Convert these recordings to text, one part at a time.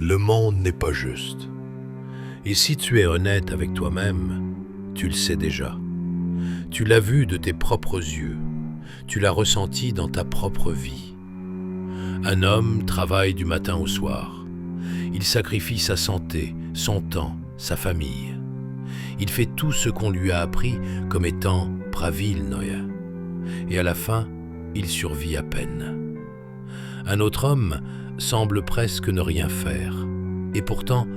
Le monde n'est pas juste. Et si tu es honnête avec toi-même, tu le sais déjà. Tu l'as vu de tes propres yeux. Tu l'as ressenti dans ta propre vie. Un homme travaille du matin au soir. Il sacrifie sa santé, son temps, sa famille. Il fait tout ce qu'on lui a appris comme étant pravilnoya. Et à la fin, il survit à peine. Un autre homme semble presque ne rien faire. Et pourtant,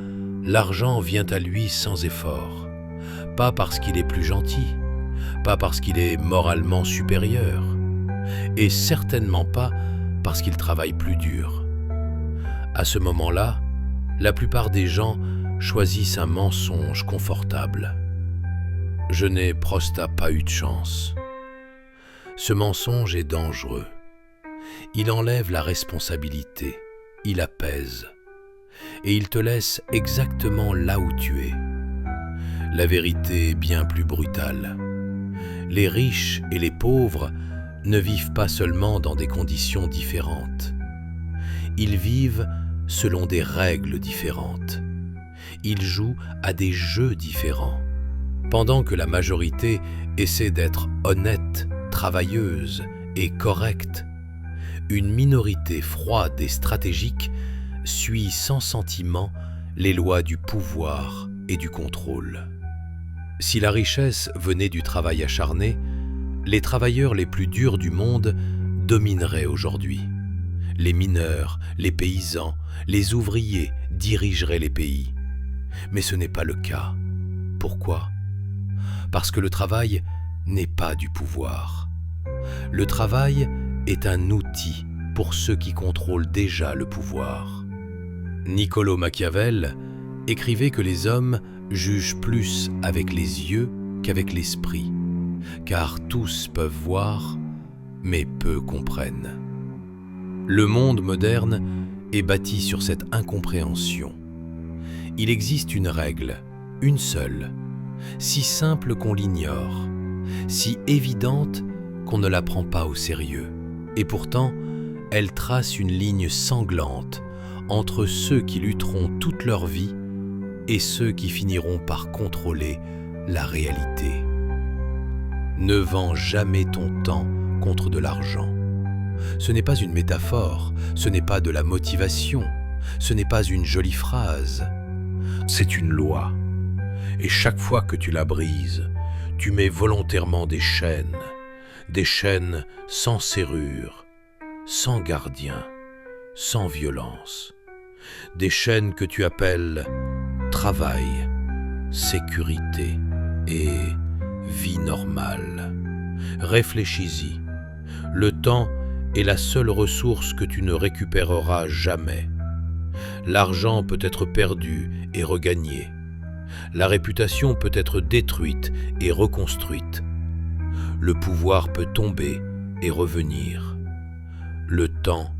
l'argent vient à lui sans effort. Pas parce qu'il est plus gentil, pas parce qu'il est moralement supérieur, et certainement pas parce qu'il travaille plus dur. À ce moment-là, la plupart des gens choisissent un mensonge confortable. Je n'ai prosta pas eu de chance. Ce mensonge est dangereux. Il enlève la responsabilité, il apaise, et il te laisse exactement là où tu es. La vérité est bien plus brutale. Les riches et les pauvres ne vivent pas seulement dans des conditions différentes. Ils vivent selon des règles différentes. Ils jouent à des jeux différents. Pendant que la majorité essaie d'être honnête, travailleuse et correcte, une minorité froide et stratégique suit sans sentiment les lois du pouvoir et du contrôle. Si la richesse venait du travail acharné, les travailleurs les plus durs du monde domineraient aujourd'hui. Les mineurs, les paysans, les ouvriers dirigeraient les pays. Mais ce n'est pas le cas. Pourquoi ? Parce que le travail n'est pas du pouvoir. Le travail est un outil pour ceux qui contrôlent déjà le pouvoir. Niccolò Machiavel écrivait que les hommes jugent plus avec les yeux qu'avec l'esprit, car tous peuvent voir, mais peu comprennent. Le monde moderne est bâti sur cette incompréhension. Il existe une règle, une seule, si simple qu'on l'ignore, si évidente qu'on ne la prend pas au sérieux. Et pourtant, elle trace une ligne sanglante entre ceux qui lutteront toute leur vie et ceux qui finiront par contrôler la réalité. Ne vends jamais ton temps contre de l'argent. Ce n'est pas une métaphore, ce n'est pas de la motivation, ce n'est pas une jolie phrase. C'est une loi. Et chaque fois que tu la brises, tu mets volontairement des chaînes sans serrure, sans gardien, sans violence. Des chaînes que tu appelles travail, sécurité et vie normale. Réfléchis-y. Le temps est la seule ressource que tu ne récupéreras jamais. L'argent peut être perdu et regagné. La réputation peut être détruite et reconstruite. Le pouvoir peut tomber et revenir. Le temps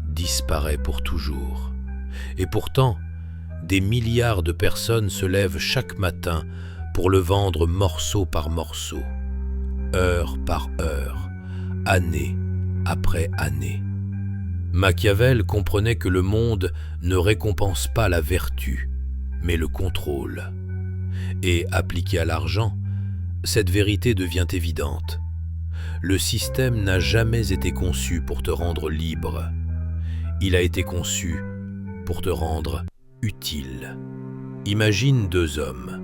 disparaît pour toujours. Et pourtant, des milliards de personnes se lèvent chaque matin pour le vendre morceau par morceau, heure par heure, année après année. Machiavel comprenait que le monde ne récompense pas la vertu, mais le contrôle. Et appliqué à l'argent, cette vérité devient évidente. Le système n'a jamais été conçu pour te rendre libre. Il a été conçu pour te rendre utile. Imagine deux hommes.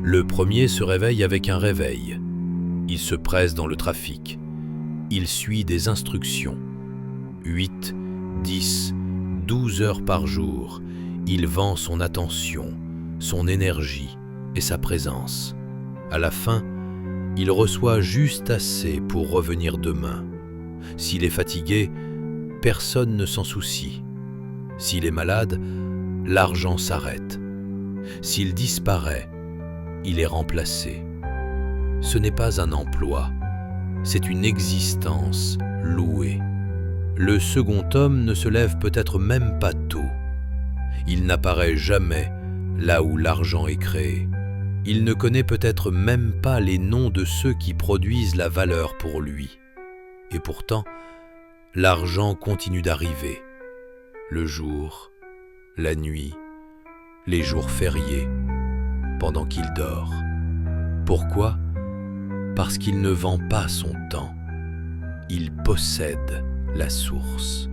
Le premier se réveille avec un réveil. Il se presse dans le trafic. Il suit des instructions. 8, 10, 12 heures par jour, il vend son attention, son énergie et sa présence. À la fin, il reçoit juste assez pour revenir demain. S'il est fatigué, personne ne s'en soucie. S'il est malade, l'argent s'arrête. S'il disparaît, il est remplacé. Ce n'est pas un emploi, c'est une existence louée. Le second homme ne se lève peut-être même pas tôt. Il n'apparaît jamais là où l'argent est créé. Il ne connaît peut-être même pas les noms de ceux qui produisent la valeur pour lui. Et pourtant, l'argent continue d'arriver, le jour la nuit, les jours fériés, pendant qu'il dort. Pourquoi ? Parce qu'il ne vend pas son temps. Il possède la source.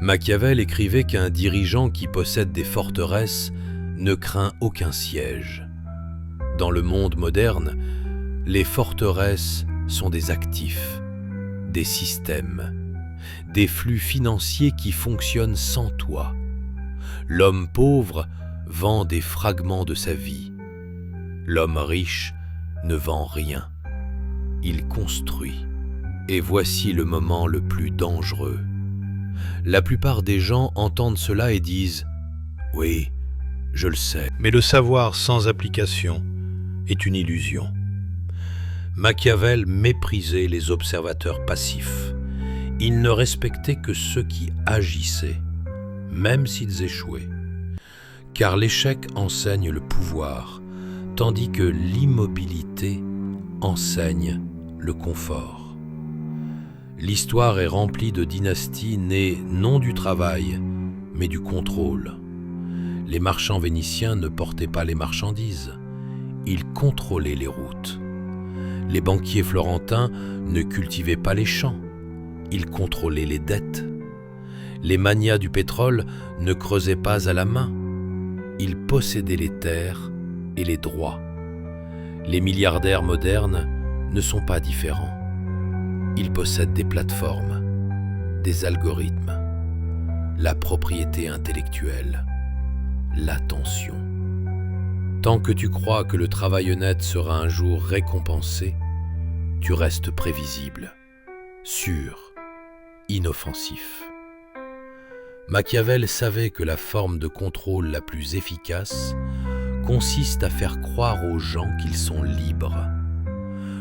Machiavel écrivait qu'un dirigeant qui possède des forteresses ne craint aucun siège. Dans le monde moderne, les forteresses sont des actifs, des systèmes, des flux financiers qui fonctionnent sans toi. L'homme pauvre vend des fragments de sa vie. L'homme riche ne vend rien. Il construit. Et voici le moment le plus dangereux. La plupart des gens entendent cela et disent « Oui, je le sais ». Mais le savoir sans application est une illusion. Machiavel méprisait les observateurs passifs. Il ne respectait que ceux qui agissaient, même s'ils échouaient. Car l'échec enseigne le pouvoir, tandis que l'immobilité enseigne le confort. L'histoire est remplie de dynasties nées non du travail, mais du contrôle. Les marchands vénitiens ne portaient pas les marchandises, ils contrôlaient les routes. Les banquiers florentins ne cultivaient pas les champs, ils contrôlaient les dettes. Les magnats du pétrole ne creusaient pas à la main, ils possédaient les terres et les droits. Les milliardaires modernes ne sont pas différents. Ils possèdent des plateformes, des algorithmes, la propriété intellectuelle, l'attention. Tant que tu crois que le travail honnête sera un jour récompensé, tu restes prévisible, sûr, inoffensif. Machiavel savait que la forme de contrôle la plus efficace consiste à faire croire aux gens qu'ils sont libres.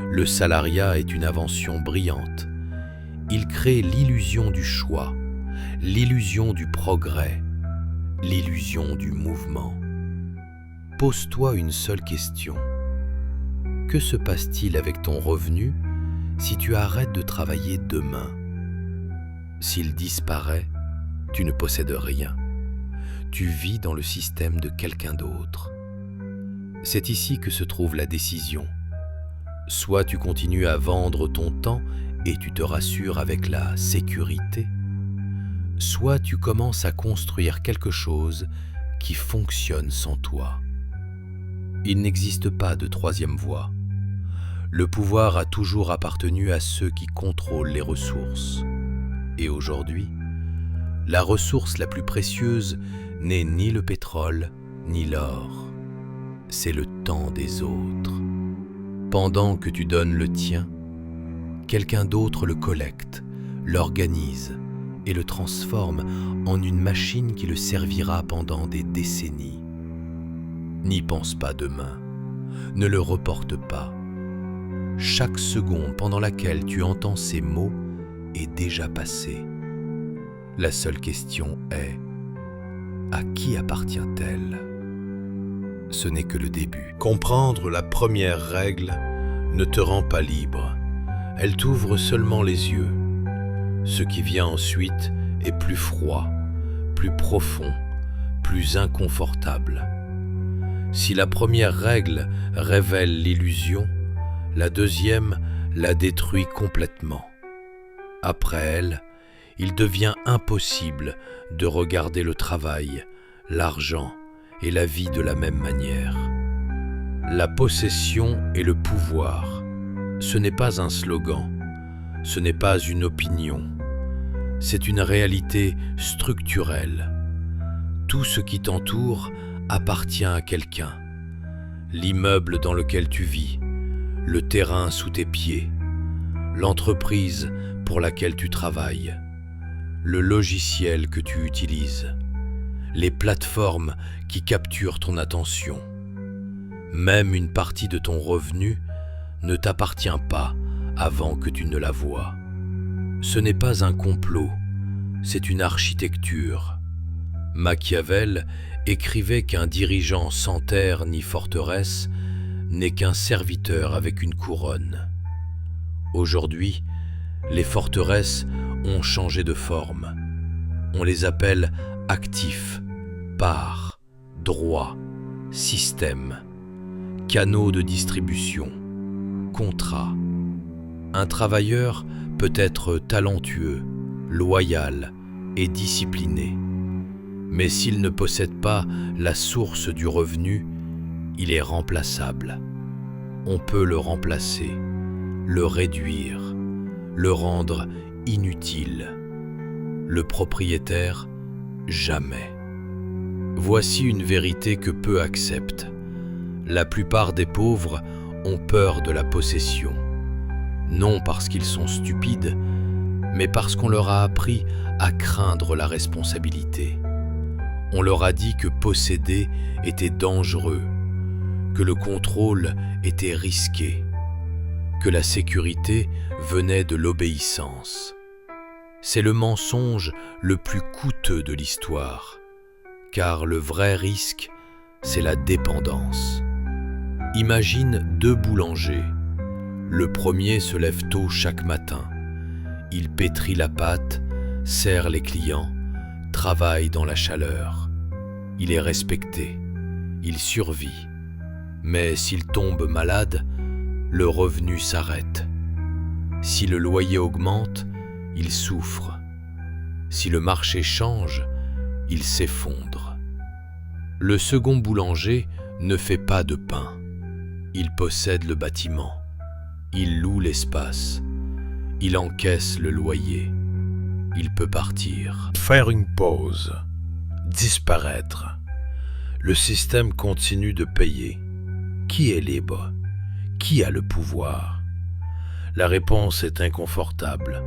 Le salariat est une invention brillante. Il crée l'illusion du choix, l'illusion du progrès, l'illusion du mouvement. Pose-toi une seule question. Que se passe-t-il avec ton revenu si tu arrêtes de travailler demain ? S'il disparaît, tu ne possèdes rien. Tu vis dans le système de quelqu'un d'autre. C'est ici que se trouve la décision. Soit tu continues à vendre ton temps et tu te rassures avec la sécurité, soit tu commences à construire quelque chose qui fonctionne sans toi. Il n'existe pas de troisième voie. Le pouvoir a toujours appartenu à ceux qui contrôlent les ressources. Et aujourd'hui, la ressource la plus précieuse n'est ni le pétrole ni l'or. C'est le temps des autres. Pendant que tu donnes le tien, quelqu'un d'autre le collecte, l'organise et le transforme en une machine qui le servira pendant des décennies. N'y pense pas demain, ne le reporte pas. Chaque seconde pendant laquelle tu entends ces mots est déjà passée. La seule question est, à qui appartient-elle ? Ce n'est que le début. Comprendre la première règle ne te rend pas libre. Elle t'ouvre seulement les yeux. Ce qui vient ensuite est plus froid, plus profond, plus inconfortable. Si la première règle révèle l'illusion, la deuxième la détruit complètement. Après elle, il devient impossible de regarder le travail, l'argent et la vie de la même manière. La possession et le pouvoir, ce n'est pas un slogan, ce n'est pas une opinion, c'est une réalité structurelle. Tout ce qui t'entoure appartient à quelqu'un. L'immeuble dans lequel tu vis, le terrain sous tes pieds, l'entreprise pour laquelle tu travailles, le logiciel que tu utilises, les plateformes qui capturent ton attention. Même une partie de ton revenu ne t'appartient pas avant que tu ne la voies. Ce n'est pas un complot, c'est une architecture. Machiavel écrivait qu'un dirigeant sans terre ni forteresse n'est qu'un serviteur avec une couronne. Aujourd'hui, les forteresses ont changé de forme. On les appelle actifs, part, droit, système, canaux de distribution, contrat. Un travailleur peut être talentueux, loyal et discipliné. Mais s'il ne possède pas la source du revenu, il est remplaçable. On peut le remplacer, le réduire, le rendre inutile. Le propriétaire, jamais. Voici une vérité que peu acceptent. La plupart des pauvres ont peur de la possession. Non parce qu'ils sont stupides, mais parce qu'on leur a appris à craindre la responsabilité. On leur a dit que posséder était dangereux, que le contrôle était risqué, que la sécurité venait de l'obéissance. C'est le mensonge le plus coûteux de l'histoire, car le vrai risque, c'est la dépendance. Imagine deux boulangers. Le premier se lève tôt chaque matin. Il pétrit la pâte, sert les clients, travaille dans la chaleur. Il est respecté, il survit. Mais s'il tombe malade, le revenu s'arrête. Si le loyer augmente, il souffre. Si le marché change, il s'effondre. Le second boulanger ne fait pas de pain. Il possède le bâtiment. Il loue l'espace. Il encaisse le loyer. Il peut partir. Faire une pause. Disparaître. Le système continue de payer. Qui est libre? Qui a le pouvoir? La réponse est inconfortable.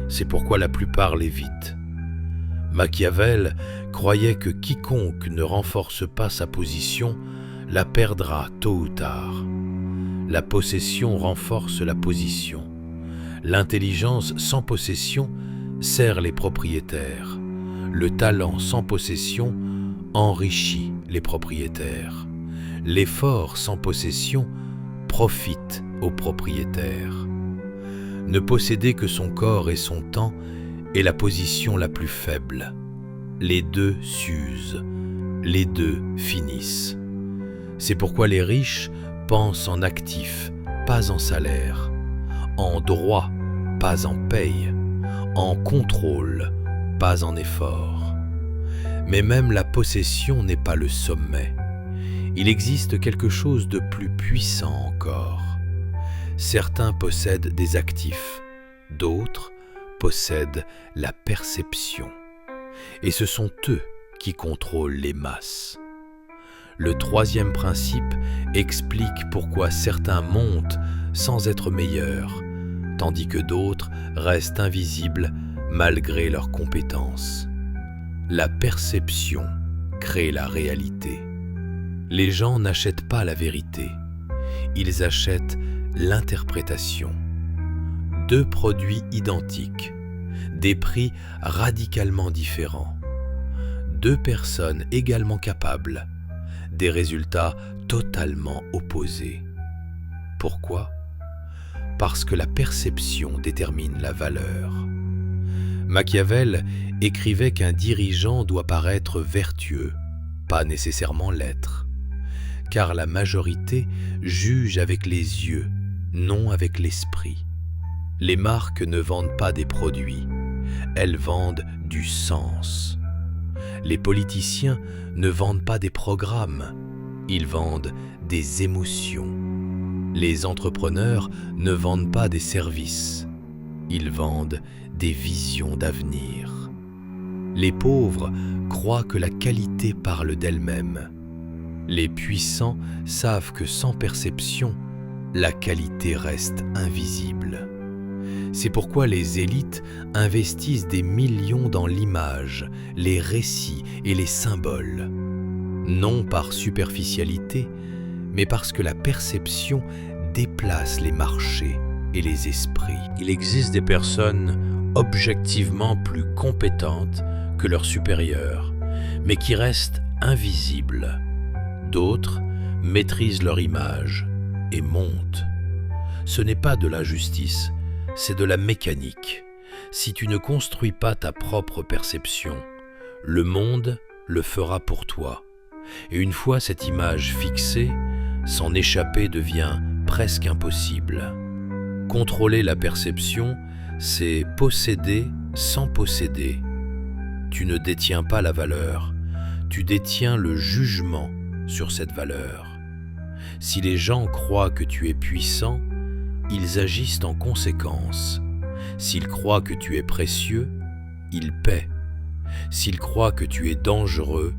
C'est pourquoi la plupart l'évitent. Machiavel croyait que quiconque ne renforce pas sa position la perdra tôt ou tard. La possession renforce la position. L'intelligence sans possession sert les propriétaires. Le talent sans possession enrichit les propriétaires. L'effort sans possession profite aux propriétaires. Ne posséder que son corps et son temps est la position la plus faible. Les deux s'usent, les deux finissent. C'est pourquoi les riches pensent en actifs, pas en salaire, en droit, pas en paye, en contrôle, pas en effort. Mais même la possession n'est pas le sommet. Il existe quelque chose de plus puissant encore. Certains possèdent des actifs, d'autres possèdent la perception. Et ce sont eux qui contrôlent les masses. Le troisième principe explique pourquoi certains montent sans être meilleurs, tandis que d'autres restent invisibles malgré leurs compétences. La perception crée la réalité. Les gens n'achètent pas la vérité, ils achètent l'interprétation. Deux produits identiques, des prix radicalement différents. Deux personnes également capables, des résultats totalement opposés. Pourquoi? Parce que la perception détermine la valeur. Machiavel écrivait qu'un dirigeant doit paraître vertueux, pas nécessairement l'être, car la majorité juge avec les yeux, non avec l'esprit. Les marques ne vendent pas des produits, elles vendent du sens. Les politiciens ne vendent pas des programmes, ils vendent des émotions. Les entrepreneurs ne vendent pas des services, ils vendent des visions d'avenir. Les pauvres croient que la qualité parle d'elle-même. Les puissants savent que sans perception, la qualité reste invisible. C'est pourquoi les élites investissent des millions dans l'image, les récits et les symboles. Non par superficialité, mais parce que la perception déplace les marchés et les esprits. Il existe des personnes objectivement plus compétentes que leurs supérieurs, mais qui restent invisibles. D'autres maîtrisent leur image et montent. Ce n'est pas de l'injustice, c'est de la mécanique. Si tu ne construis pas ta propre perception, le monde le fera pour toi. Et une fois cette image fixée, s'en échapper devient presque impossible. Contrôler la perception, c'est posséder sans posséder. Tu ne détiens pas la valeur, tu détiens le jugement sur cette valeur. Si les gens croient que tu es puissant, ils agissent en conséquence. S'ils croient que tu es précieux, ils paient. S'ils croient que tu es dangereux,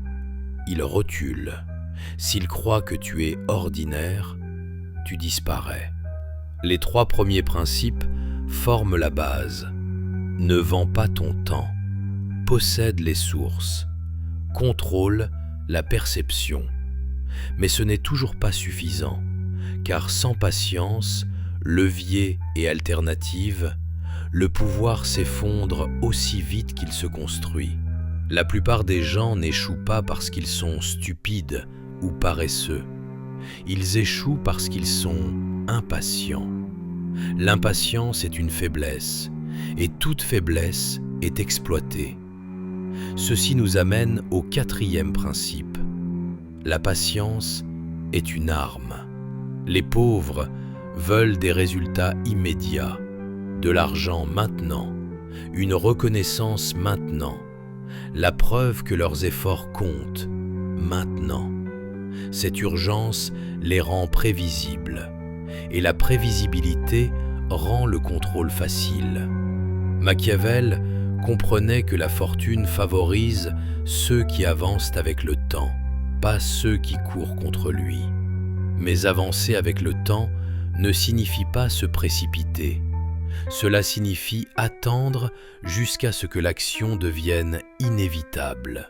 ils reculent. S'ils croient que tu es ordinaire, tu disparais. Les 3 premiers principes forment la base. Ne vends pas ton temps. Possède les sources. Contrôle la perception. Mais ce n'est toujours pas suffisant, car sans patience, levier et alternative, le pouvoir s'effondre aussi vite qu'il se construit. La plupart des gens n'échouent pas parce qu'ils sont stupides ou paresseux. Ils échouent parce qu'ils sont impatients. L'impatience est une faiblesse, et toute faiblesse est exploitée. Ceci nous amène au 4e principe. La patience est une arme. Les pauvres veulent des résultats immédiats, de l'argent maintenant, une reconnaissance maintenant, la preuve que leurs efforts comptent maintenant. Cette urgence les rend prévisibles, et la prévisibilité rend le contrôle facile. Machiavel comprenait que la fortune favorise ceux qui avancent avec le temps, pas ceux qui courent contre lui. Mais avancer avec le temps ne signifie pas se précipiter. Cela signifie attendre jusqu'à ce que l'action devienne inévitable.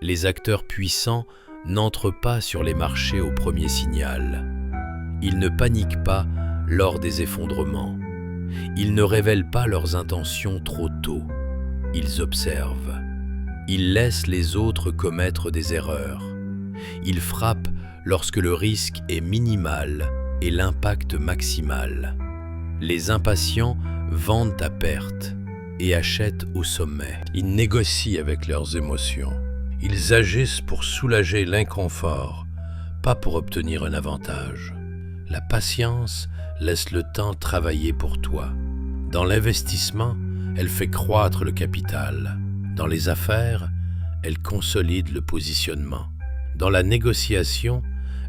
Les acteurs puissants n'entrent pas sur les marchés au premier signal. Ils ne paniquent pas lors des effondrements. Ils ne révèlent pas leurs intentions trop tôt. Ils observent. Ils laissent les autres commettre des erreurs. Ils frappent lorsque le risque est minimal et l'impact maximal. Les impatients vendent à perte et achètent au sommet. Ils négocient avec leurs émotions. Ils agissent pour soulager l'inconfort, pas pour obtenir un avantage. La patience laisse le temps travailler pour toi. Dans l'investissement, elle fait croître le capital. Dans les affaires, elle consolide le positionnement. Dans la négociation,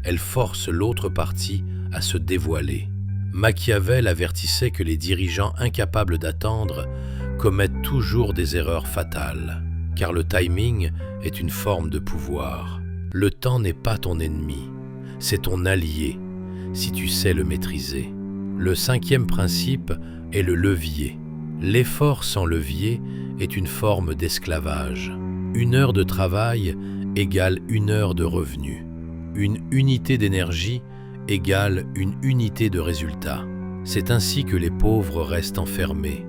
elle force l'autre partie à se dévoiler. Machiavel avertissait que les dirigeants incapables d'attendre commettent toujours des erreurs fatales, car le timing est une forme de pouvoir. Le temps n'est pas ton ennemi, c'est ton allié, si tu sais le maîtriser. Le 5e principe est le levier. L'effort sans levier est une forme d'esclavage. 1 heure de travail égale 1 heure de revenu. Une unité d'énergie égale une unité de résultat. C'est ainsi que les pauvres restent enfermés.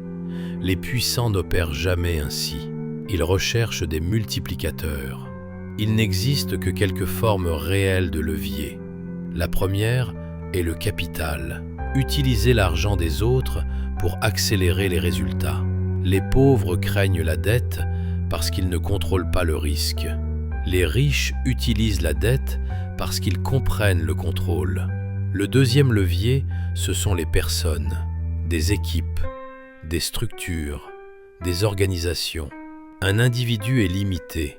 Les puissants n'opèrent jamais ainsi. Ils recherchent des multiplicateurs. Il n'existe que quelques formes réelles de levier. La première est le capital. Utiliser l'argent des autres pour accélérer les résultats. Les pauvres craignent la dette parce qu'ils ne contrôlent pas le risque. Les riches utilisent la dette parce qu'ils comprennent le contrôle. Le 2e levier, ce sont les personnes, des équipes, des structures, des organisations. Un individu est limité.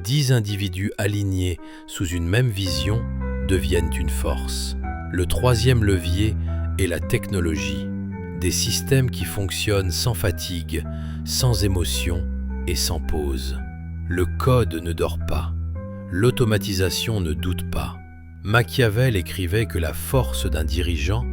10 individus alignés sous une même vision deviennent une force. Le 3e levier est la technologie. Des systèmes qui fonctionnent sans fatigue, sans émotion et sans pause. Le code ne dort pas. L'automatisation ne doute pas. Machiavel écrivait que la force d'un dirigeant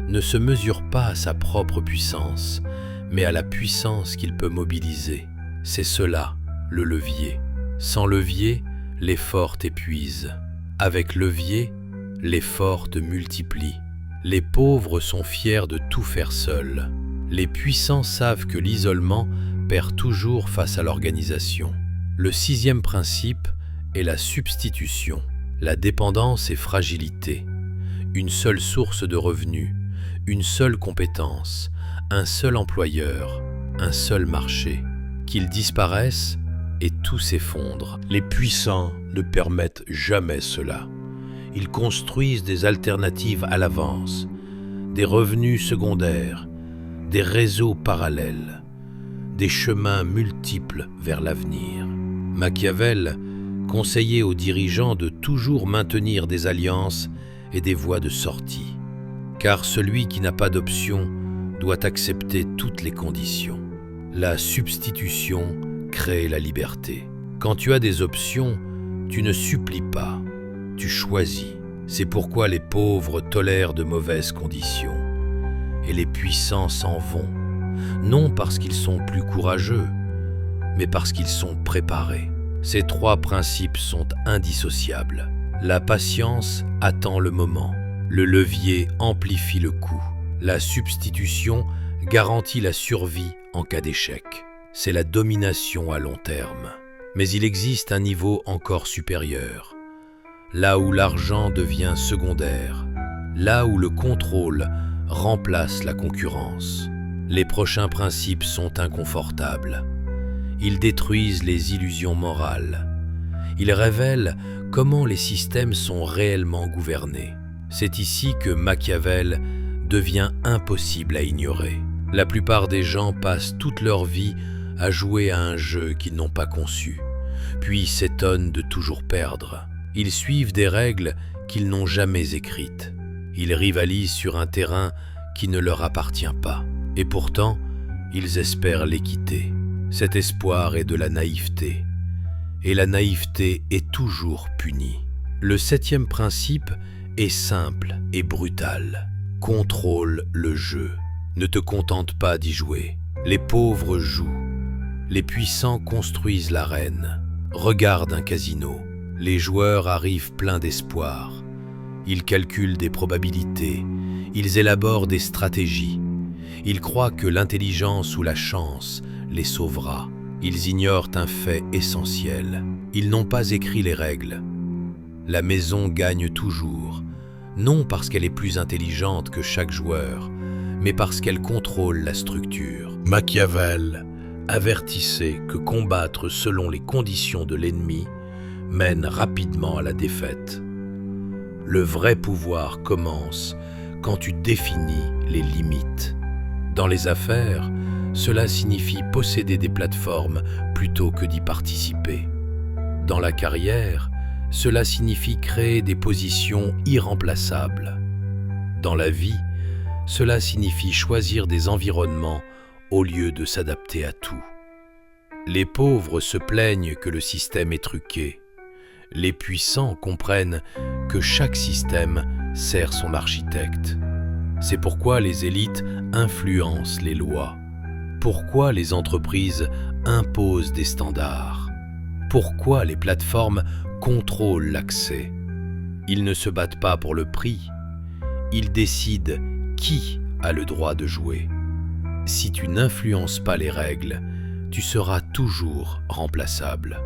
ne se mesure pas à sa propre puissance, mais à la puissance qu'il peut mobiliser. C'est cela, le levier. Sans levier, l'effort t'épuise. Avec levier, l'effort te multiplie. Les pauvres sont fiers de tout faire seuls. Les puissants savent que l'isolement perd toujours face à l'organisation. Le 6e principe est la substitution. La dépendance et fragilité. Une seule source de revenus, une seule compétence, un seul employeur, un seul marché. Qu'ils disparaissent, et tout s'effondre. Les puissants ne permettent jamais cela. Ils construisent des alternatives à l'avance, des revenus secondaires, des réseaux parallèles, des chemins multiples vers l'avenir. Machiavel conseillait aux dirigeants de toujours maintenir des alliances et des voies de sortie, car celui qui n'a pas d'option doit accepter toutes les conditions. La substitution crée la liberté. Quand tu as des options, tu ne supplies pas, tu choisis. C'est pourquoi les pauvres tolèrent de mauvaises conditions et les puissants s'en vont, non parce qu'ils sont plus courageux, mais parce qu'ils sont préparés. Ces trois principes sont indissociables. La patience attend le moment. Le levier amplifie le coup. La substitution garantit la survie en cas d'échec. C'est la domination à long terme. Mais il existe un niveau encore supérieur, là où l'argent devient secondaire, là où le contrôle remplace la concurrence. Les prochains principes sont inconfortables. Ils détruisent les illusions morales. Ils révèlent comment les systèmes sont réellement gouvernés. C'est ici que Machiavel devient impossible à ignorer. La plupart des gens passent toute leur vie à jouer à un jeu qu'ils n'ont pas conçu, puis s'étonnent de toujours perdre. Ils suivent des règles qu'ils n'ont jamais écrites. Ils rivalisent sur un terrain qui ne leur appartient pas. Et pourtant, ils espèrent l'équité. Cet espoir est de la naïveté. Et la naïveté est toujours punie. Le 7e principe est simple et brutal. Contrôle le jeu. Ne te contente pas d'y jouer. Les pauvres jouent. Les puissants construisent l'arène. Regarde un casino. Les joueurs arrivent pleins d'espoir. Ils calculent des probabilités. Ils élaborent des stratégies. Ils croient que l'intelligence ou la chance les sauvera. Ils ignorent un fait essentiel. Ils n'ont pas écrit les règles. La maison gagne toujours, non parce qu'elle est plus intelligente que chaque joueur, mais parce qu'elle contrôle la structure. Machiavel avertissait que combattre selon les conditions de l'ennemi mène rapidement à la défaite. Le vrai pouvoir commence quand tu définis les limites. Dans les affaires, cela signifie posséder des plateformes plutôt que d'y participer. Dans la carrière, cela signifie créer des positions irremplaçables. Dans la vie, cela signifie choisir des environnements au lieu de s'adapter à tout. Les pauvres se plaignent que le système est truqué. Les puissants comprennent que chaque système sert son architecte. C'est pourquoi les élites influencent les lois. Pourquoi les entreprises imposent des standards? Pourquoi les plateformes contrôlent l'accès? Ils ne se battent pas pour le prix. Ils décident qui a le droit de jouer. Si tu n'influences pas les règles, tu seras toujours remplaçable.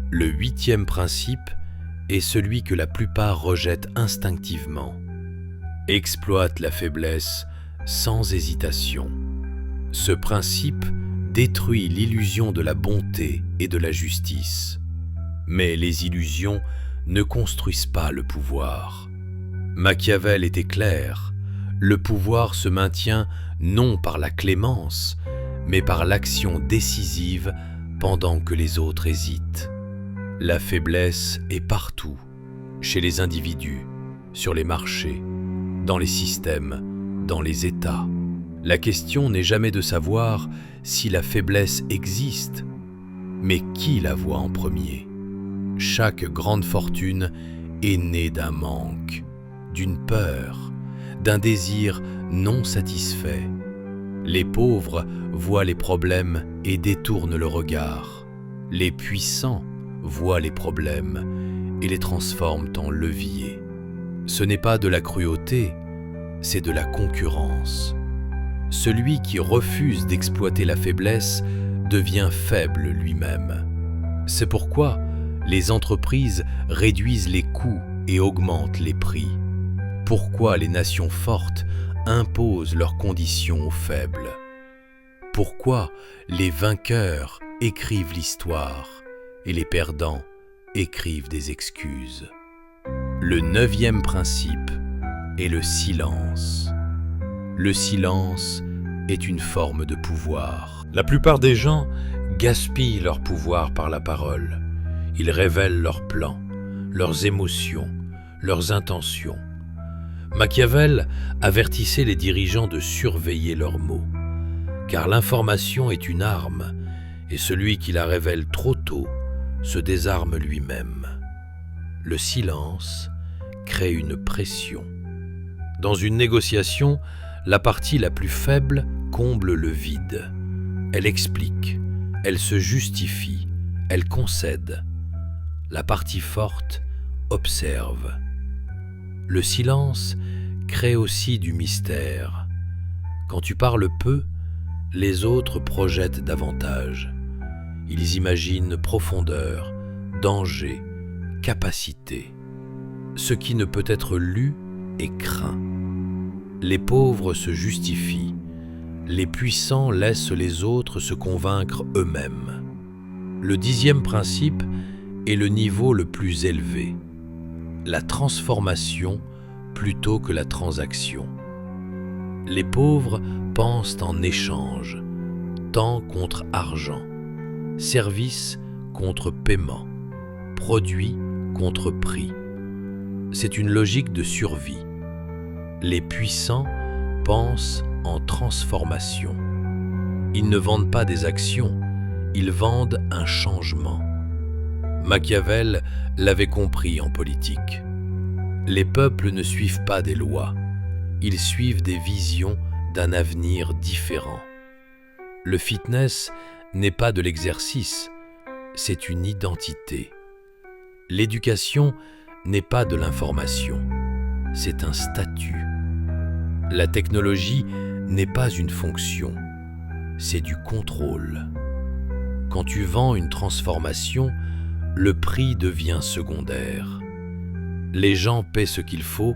Le 8e principe est celui que la plupart rejettent instinctivement. Exploite la faiblesse sans hésitation. Ce principe détruit l'illusion de la bonté et de la justice. Mais les illusions ne construisent pas le pouvoir. Machiavel était clair, le pouvoir se maintient non par la clémence, mais par l'action décisive pendant que les autres hésitent. La faiblesse est partout, chez les individus, sur les marchés, dans les systèmes, dans les États. La question n'est jamais de savoir si la faiblesse existe, mais qui la voit en premier. Chaque grande fortune est née d'un manque, d'une peur, d'un désir non satisfait. Les pauvres voient les problèmes et détournent le regard. Les puissants voient les problèmes et les transforment en leviers. Ce n'est pas de la cruauté, c'est de la concurrence. Celui qui refuse d'exploiter la faiblesse devient faible lui-même. C'est pourquoi les entreprises réduisent les coûts et augmentent les prix. Pourquoi les nations fortes imposent leurs conditions aux faibles? Pourquoi les vainqueurs écrivent l'histoire et les perdants écrivent des excuses. Le 9e principe est le silence. Le silence est une forme de pouvoir. La plupart des gens gaspillent leur pouvoir par la parole. Ils révèlent leurs plans, leurs émotions, leurs intentions. Machiavel avertissait les dirigeants de surveiller leurs mots, car l'information est une arme, et celui qui la révèle trop tôt se désarme lui-même. Le silence crée une pression. Dans une négociation, la partie la plus faible comble le vide. Elle explique, elle se justifie, elle concède. La partie forte observe. Le silence crée aussi du mystère. Quand tu parles peu, les autres projettent davantage. Ils imaginent profondeur, danger, capacité. Ce qui ne peut être lu est craint. Les pauvres se justifient. Les puissants laissent les autres se convaincre eux-mêmes. Le 10e principe est le niveau le plus élevé. La transformation plutôt que la transaction. Les pauvres pensent en échange, temps contre argent, service contre paiement, produit contre prix. C'est une logique de survie. Les puissants pensent en transformation. Ils ne vendent pas des actions, ils vendent un changement. Machiavel l'avait compris en politique. Les peuples ne suivent pas des lois, ils suivent des visions d'un avenir différent. Le fitness n'est pas de l'exercice, c'est une identité. L'éducation n'est pas de l'information, c'est un statut. La technologie n'est pas une fonction, c'est du contrôle. Quand tu vends une transformation, le prix devient secondaire. Les gens paient ce qu'il faut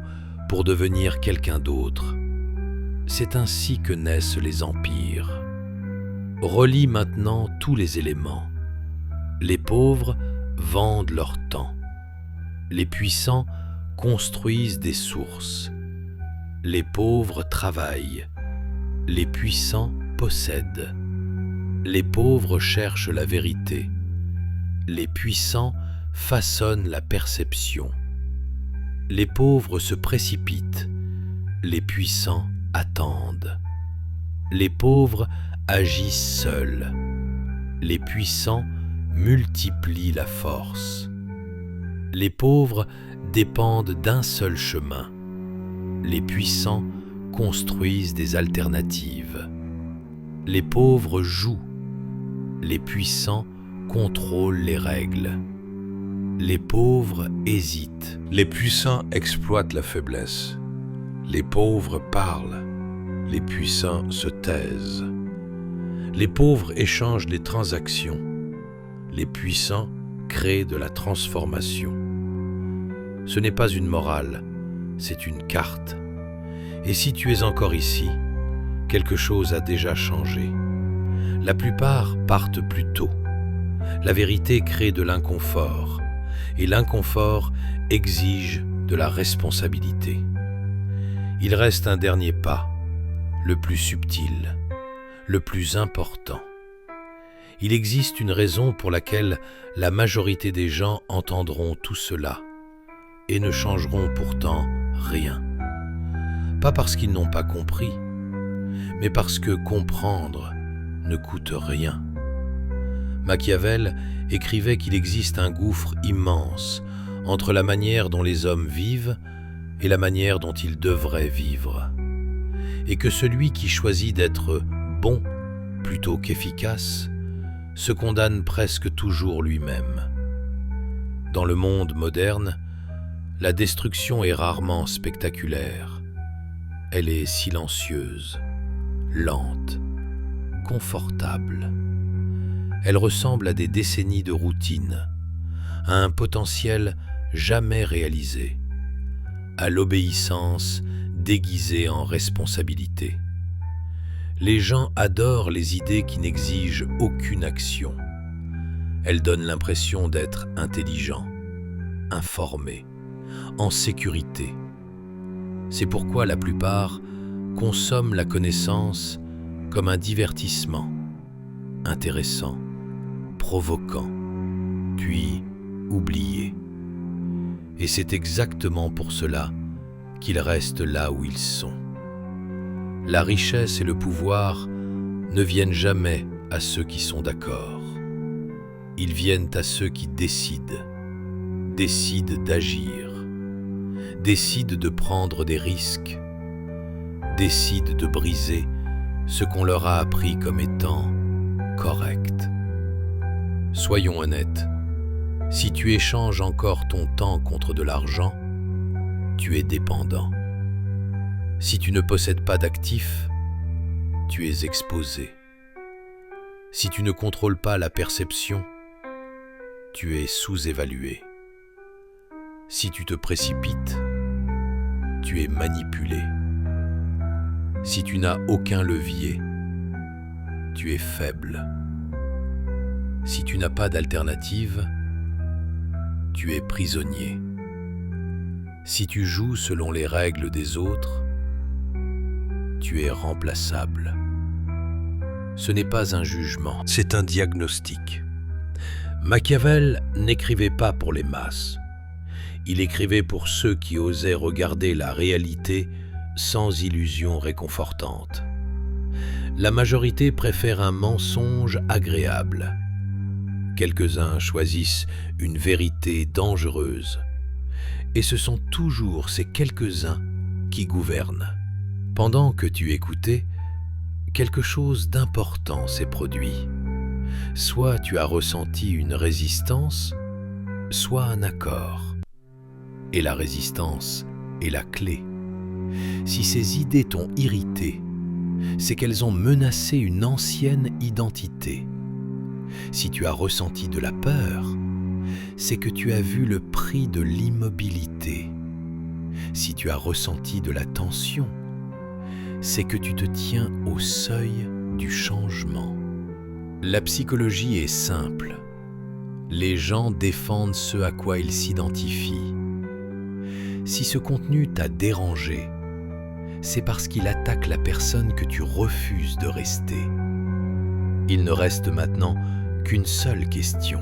pour devenir quelqu'un d'autre. C'est ainsi que naissent les empires. Relis maintenant tous les éléments. Les pauvres vendent leur temps. Les puissants construisent des sources. Les pauvres travaillent. Les puissants possèdent. Les pauvres cherchent la vérité. Les puissants façonnent la perception. Les pauvres se précipitent. Les puissants attendent. Les pauvres agissent seuls. Les puissants multiplient la force. Les pauvres dépendent d'un seul chemin. Les puissants construisent des alternatives. Les pauvres jouent. Les puissants contrôlent les règles. Les pauvres hésitent. Les puissants exploitent la faiblesse. Les pauvres parlent. Les puissants se taisent. Les pauvres échangent les transactions. Les puissants créent de la transformation. Ce n'est pas une morale, c'est une carte. Et si tu es encore ici, quelque chose a déjà changé. La plupart partent plus tôt. La vérité crée de l'inconfort, et l'inconfort exige de la responsabilité. Il reste un dernier pas, le plus subtil, le plus important. Il existe une raison pour laquelle la majorité des gens entendront tout cela et ne changeront pourtant rien. Pas parce qu'ils n'ont pas compris, mais parce que comprendre ne coûte rien. Machiavel écrivait qu'il existe un gouffre immense entre la manière dont les hommes vivent et la manière dont ils devraient vivre, et que celui qui choisit d'être bon plutôt qu'efficace se condamne presque toujours lui-même. Dans le monde moderne, la destruction est rarement spectaculaire. Elle est silencieuse, lente, confortable. Elle ressemble à des décennies de routine, à un potentiel jamais réalisé, à l'obéissance déguisée en responsabilité. Les gens adorent les idées qui n'exigent aucune action. Elle donne l'impression d'être intelligent, informé, en sécurité. C'est pourquoi la plupart consomment la connaissance comme un divertissement, intéressant, provoquant, puis oublié. Et c'est exactement pour cela qu'ils restent là où ils sont. La richesse et le pouvoir ne viennent jamais à ceux qui sont d'accord. Ils viennent à ceux qui décident d'agir, décident de prendre des risques, décident de briser ce qu'on leur a appris comme étant correct. Soyons honnêtes, si tu échanges encore ton temps contre de l'argent, tu es dépendant. Si tu ne possèdes pas d'actifs, tu es exposé. Si tu ne contrôles pas la perception, tu es sous-évalué. Si tu te précipites, tu es manipulé. Si tu n'as aucun levier, tu es faible. Si tu n'as pas d'alternative, tu es prisonnier. Si tu joues selon les règles des autres, tu es remplaçable. Ce n'est pas un jugement, c'est un diagnostic. Machiavel n'écrivait pas pour les masses. Il écrivait pour ceux qui osaient regarder la réalité sans illusions réconfortantes. La majorité préfère un mensonge agréable. Quelques-uns choisissent une vérité dangereuse. Et ce sont toujours ces quelques-uns qui gouvernent. Pendant que tu écoutais, quelque chose d'important s'est produit. Soit tu as ressenti une résistance, soit un accord. Et la résistance est la clé. Si ces idées t'ont irrité, c'est qu'elles ont menacé une ancienne identité. Si tu as ressenti de la peur, c'est que tu as vu le prix de l'immobilité. Si tu as ressenti de la tension, c'est que tu te tiens au seuil du changement. La psychologie est simple. Les gens défendent ce à quoi ils s'identifient. Si ce contenu t'a dérangé, c'est parce qu'il attaque la personne que tu refuses de rester. Il ne reste maintenant qu'une seule question.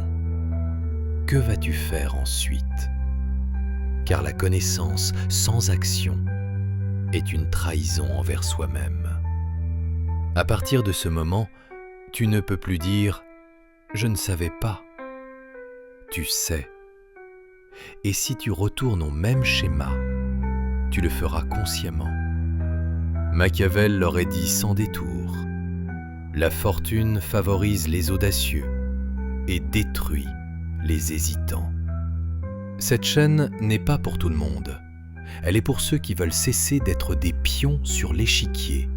Que vas-tu faire ensuite? Car la connaissance sans action est une trahison envers soi-même. À partir de ce moment, tu ne peux plus dire « je ne savais pas ». Tu sais. Et si tu retournes au même schéma, tu le feras consciemment. Machiavel l'aurait dit sans détour. La fortune favorise les audacieux et détruit les hésitants. Cette chaîne n'est pas pour tout le monde. Elle est pour ceux qui veulent cesser d'être des pions sur l'échiquier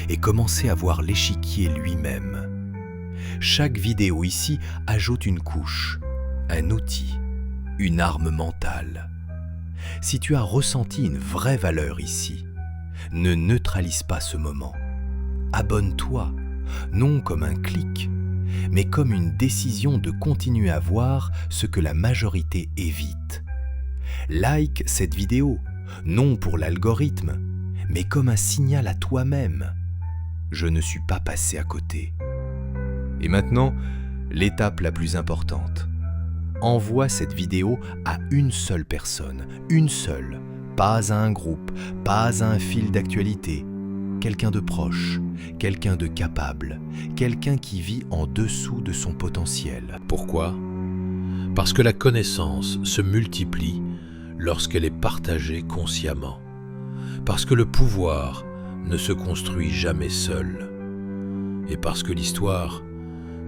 et commencer à voir l'échiquier lui-même. Chaque vidéo ici ajoute une couche, un outil, une arme mentale. Si tu as ressenti une vraie valeur ici, ne neutralise pas ce moment. Abonne-toi, non comme un clic, mais comme une décision de continuer à voir ce que la majorité évite. Like cette vidéo, non pour l'algorithme, mais comme un signal à toi-même. Je ne suis pas passé à côté. Et maintenant, l'étape la plus importante. Envoie cette vidéo à une seule personne, une seule, pas à un groupe, pas à un fil d'actualité. Quelqu'un de proche, quelqu'un de capable, quelqu'un qui vit en dessous de son potentiel. Pourquoi? Parce que la connaissance se multiplie lorsqu'elle est partagée consciemment. Parce que le pouvoir ne se construit jamais seul. Et parce que l'histoire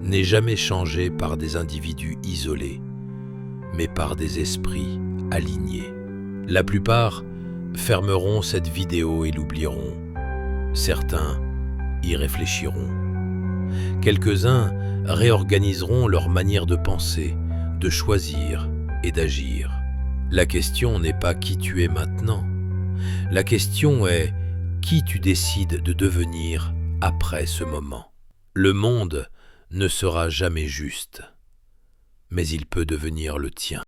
n'est jamais changée par des individus isolés, mais par des esprits alignés. La plupart fermeront cette vidéo et l'oublieront. Certains y réfléchiront. Quelques-uns réorganiseront leur manière de penser, de choisir et d'agir. La question n'est pas qui tu es maintenant. La question est qui tu décides de devenir après ce moment. Le monde ne sera jamais juste. mais il peut devenir le tien.